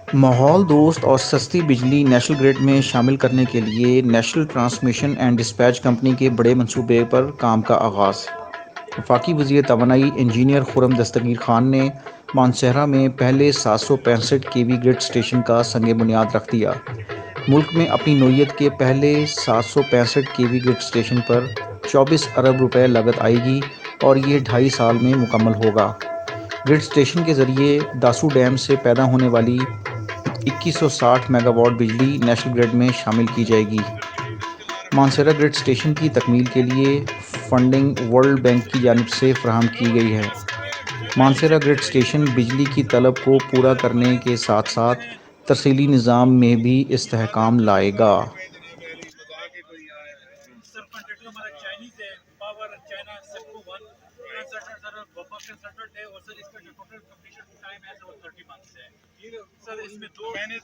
ماحول دوست اور سستی بجلی نیشنل گرڈ میں شامل کرنے کے لیے national transmission and dispatch company کے بڑے منصوبے پر کام کا آغاز۔ وفاقی وزیر توانائی انجینئر خرم دستگیر خان نے مانسہرہ میں پہلے 765 کے وی گرڈ اسٹیشن کا سنگ بنیاد رکھ دیا۔ ملک میں اپنی نوعیت کے پہلے 765 کے وی گرڈ اسٹیشن پر 24 ارب روپے لاگت آئے گی اور یہ 2.5 سال میں مکمل ہوگا۔ گرڈ اسٹیشن کے ذریعے داسو ڈیم سے پیدا ہونے والی 2160 میگا واٹ بجلی نیشنل گرڈ میں شامل کی جائے گی۔ مانسہرہ گرڈ اسٹیشن کی تکمیل کے لیے فنڈنگ ورلڈ بینک کی جانب سے فراہم کی گئی ہے۔ مانسہرہ گرڈ اسٹیشن بجلی کی طلب کو پورا کرنے کے ساتھ ساتھ ترسیلی نظام میں بھی استحکام لائے گا۔ سر اس میں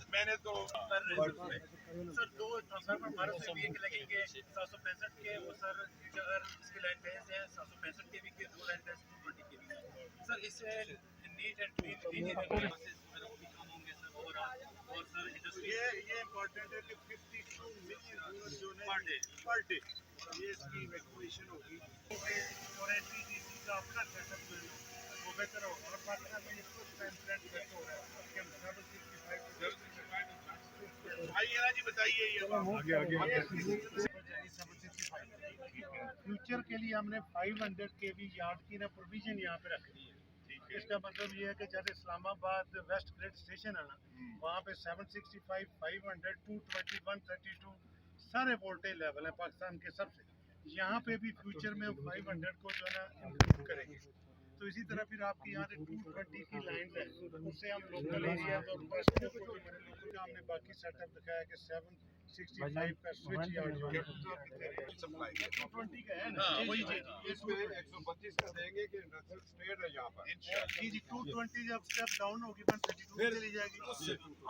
میں نے تو سر دو ٹرانسفارمر بھارت سے بھی لگیں گے 765 کے اور سر اگر اس کے لائن بیس ہیں 765 کے بھی کے دو لائن بیس 220 کے بھی سر اس سے نیٹ اینڈ کلین وہ بھی کام ہوں گے سر اور سر انڈسٹری یہ امپورٹنٹ ہے کہ 52 ملین یونٹ جو ہے پر ڈے یہ اس کی ایویکویشن ہوگی اور این ٹی ڈی سی کا اپنا سیٹ اپ جو ہے وہ بہتر ہوگا اور پاکستان میں اس کو ٹائم پلان بیٹر ہو رہا ہے کہ ہم 765 فیوچر کے لیے ہم نے 500 کے وی یارڈ کی نا پروویژن یہاں پہ رکھنی ہے۔ اس کا مطلب یہ ہے کہ جیسے اسلام آباد ویسٹ گریڈ اسٹیشن ہے نا وہاں پہ 765 500 220 132 سارے وولٹیج لیول ہیں پاکستان کے سب سے۔ یہاں پہ بھی فیوچر میں 500 کو جو ہے نا امپروو کریں گے۔ تو اسی طرح پھر آپ کی یہاں سے 220 کی لائن ہے اس سے ہم لوکل ایریاز اور ویسٹوں کو ہم نے باقی سیٹ اپ دکھایا کہ 765 کا سوئچ یارڈ جو ہے 220 کا ہے نا وہی جی اس میں 132 کا دیں گے کہ انڈسٹریل اسٹیٹ ہے یہاں پر جی جی 220 جب اسٹیپ ڈاؤن ہوگی 132 چلی جائے گی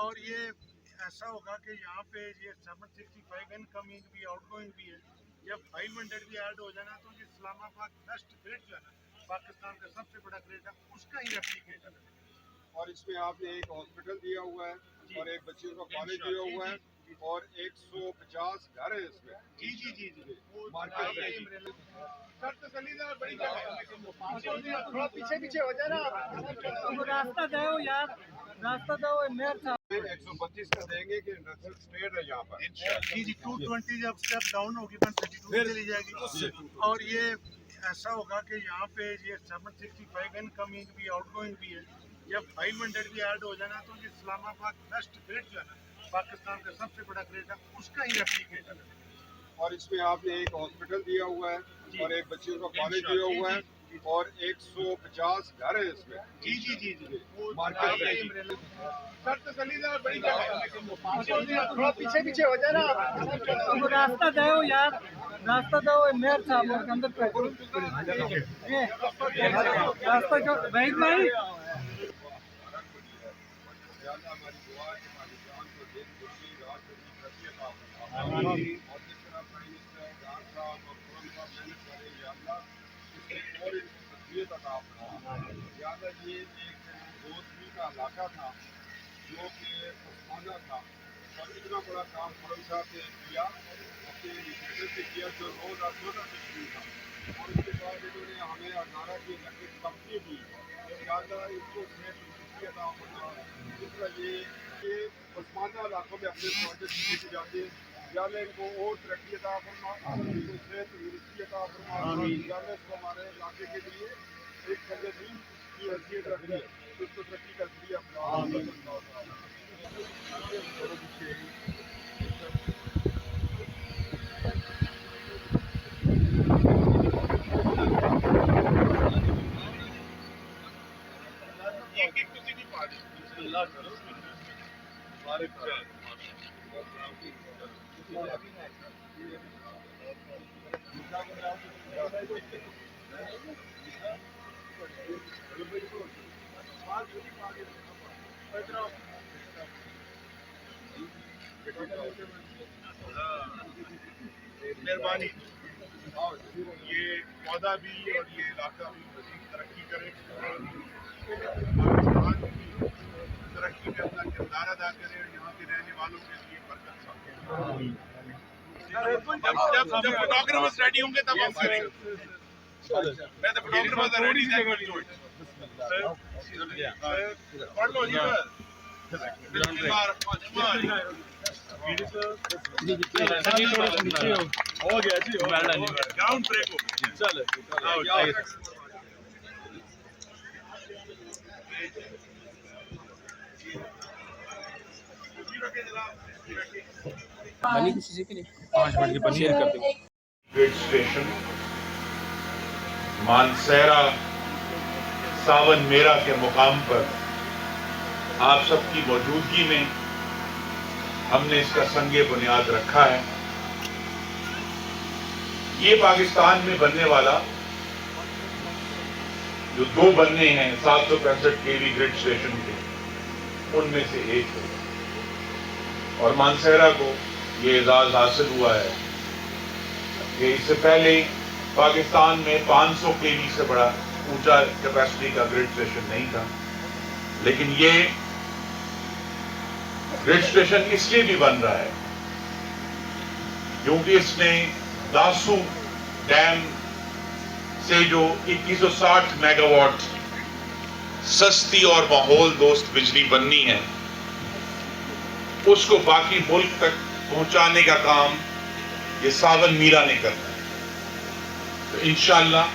اور یہ ایسا ہوگا کہ یہاں پہ یہ 765 ان کمنگ بھی آؤٹ گوئنگ بھی ہے۔ جب 500 بھی ایڈ ہو جانا تو یہ اسلام آباد ویسٹ گریڈ جو ہے نا پاکستان کا سب سے بڑا گریڈ ہے اس کا ہی ریپلیکیٹر ہے۔ اور اس میں آپ نے ایک ہاسپٹل دیا ہوا ہے اور ایک بچیوں کا کالج دیا ہوا ہے اور 150 گھر ہے اس میں جی جی جی جی سر تسلی دار بڑی تھوڑا پیچھے پیچھے ہو جائے نا راستہ دو یار راستہ دو میر صاحب 132 کا دیں گے کہ انڈسٹریل اسٹیٹ ہے یہاں پر جی جی 220 جب اسٹیپ ڈاؤن ہوگی 132 چلی جائے گی اور یہ ایسا ہوگا کہ یہاں پہ یہ 765 ان کمنگ بھی آؤٹ گوئنگ بھی ہے۔ جب 500 بھی ایڈ ہو جانا تو یہ اسلام آباد ویسٹ گریڈ جو ہے نا پاکستان کا سب سے بڑا گریڈ ہے اس کا ہی ریپلیکیٹر ہے۔ اور اس میں آپ نے ایک ہاسپٹل دیا ہوا ہے اور ایک بچیوں کا کالج دیا ہوا ہے اور 150 گھر ہے اس میں جی جی جی جی سر تسلی دار بڑی تھوڑا پیچھے پیچھے ہو جائے نا راستہ دو یار راستہ دو میر صاحب اندر راستہ جو بھائی بھائی ہماری دعا ہے کہ پاکستان کو دیکھ خوشی راج اور جس طرح پرائم منسٹر ڈان صاحب اور قرآن صاحب محنت کرے یا اللہ اس میں اور تقویت عطا فرما لہٰذا یہ ایک دوسری کا علاقہ تھا جو کہ پسماندہ تھا اور اتنا بڑا کام قرآن صاحب نے کیا اپنے انیشیٹو سے کیا جو 2014 سے شروع تھا اور اس کے بعد انہوں نے ہمیں 18 کی الیکٹرک کمپنی دی لہٰذا اس کو صحت عطا فرما اس طرح یہ پسماندہ علاقوں میں اپنے پروجیکٹ لے کے جاتے ہیں یا ان کو اور ترقی عطا فرما ان کو صحت تندرستی عطا فرما یا اس کو ہمارے علاقے کے لیے ایک سرگرمی کی حیثیت رکھے اس کو ترقی کا ذریعہ اپنا مہربانی یہ پودا بھی اور یہ علاقہ بھی مزید ترقی کرے پاکستان کی ترقی میں اپنا کردار ادا کرے اور یہاں کے رہنے والوں کے لیے برکت ساکھے. جب فوٹوگرافرز ریڈی ہوں گے تب ہم کریں گے. میں تو فوٹوگرافرز ریڈی ہیں. پڑھ لو جی. بسم اللہ الرحمن الرحیم. ہو گیا جی, گراؤنڈ بریک ہو گیا. چلو گریڈ اسٹیشن مانسہرہ ساون میرا کے مقام پر آپ سب کی موجودگی میں ہم نے اس کا سنگ بنیاد رکھا ہے. یہ پاکستان میں بننے والا جو 2 بننے ہیں 765 kV گریڈ اسٹیشن کے, ان میں سے ایک ہے. اور مانسہرہ کو یہ اعزاز حاصل ہوا ہے کہ اس سے پہلے پاکستان میں 500 kV سے بڑا اونچا کیپیسٹی کا گریڈ اسٹیشن نہیں تھا. لیکن یہ گریڈ اسٹیشن اس لیے بھی بن رہا ہے کیونکہ اس نے داسو ڈیم سے جو 2160 میگا واٹ سستی اور ماحول دوست بجلی بننی ہے, اس کو باقی ملک تک پہنچانے کا کام یہ ساون میرا نے کرنا ہے. تو انشاءاللہ